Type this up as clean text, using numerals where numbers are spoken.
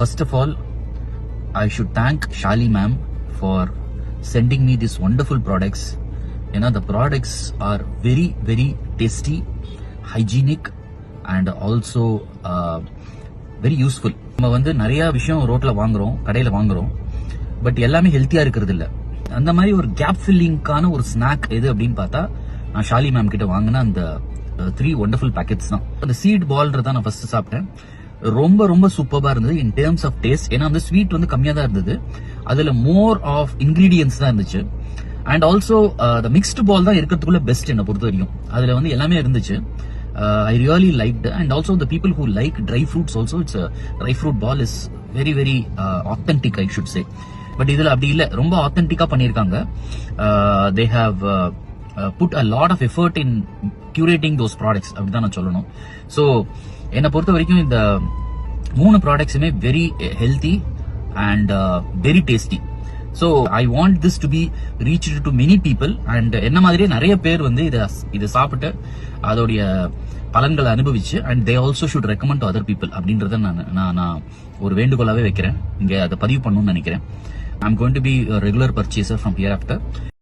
First of all, I should thank Shali ma'am for sending me these wonderful products. The products are very, very tasty, hygienic and also very useful. நம்ம வந்து நிறைய விஷயம் ரோட்ல வாங்குறோம், கடையில வாங்குறோம், but எல்லாமே ஹெல்த்தியா இருக்கிறது இல்ல. அந்த மாதிரி ஒரு கேப் ஃபில்லிங்கான ஒரு ஸ்நாக் எது அப்படின்னு பார்த்தா நான் ஷாலி மேம் கிட்ட வாங்கின அந்த 3 வண்டர்ஃபுல் பேக்கெட்ஸ் தான். அந்த சீட் பால்ன்றத நான் ஃபர்ஸ்ட் சாப்பிட்டேன். ரொம்ப ரொம்ப சூப்பரா இருந்தது இன் டேர்ம்ஸ் ஆஃப் டேஸ்ட். ஏன்னா அந்த ஸ்வீட் வந்து கம்மியா தான் இருந்தது, அதுல மோர் ஆஃப் இன்கிரீடியன்ஸ் தான் இருந்துச்சு. அண்ட் ஆல்சோ த மிக்ஸ்டு பால் தான் இருக்கிறதுக்குள்ள பெஸ்ட் என்ன பொறுத்த வரைக்கும். அதுல வந்து எல்லாமே இருந்துச்சு. I really liked, and also the people who like dry fruits also, it's a dry fruit ball is very very authentic, I should say. But இதுல அப்படி இல்ல, ரொம்ப ஆத்தென்டிக்கா பண்ணிருக்காங்க. They have put a lot of effort in curating those products, அப்படிதான் நான் சொல்லணும். So என்னை பொறுத்த வரைக்கும் இந்த 3 ப்ராடக்ட்ஸுமே very healthy and very tasty. So I want this to be reached to many people, and என்ன மாதிரியே நிறைய பேர் வந்து இதை சாப்பிட்டு அதோடைய பலன்களை அனுபவிச்சு and they also should recommend to other people அப்படின்றத நான் ஒரு வேண்டுகோளாவே வைக்கிறேன். இங்க அதை பதிவு பண்ணணும்னு நினைக்கிறேன். I'm going to be a regular purchaser from hereafter.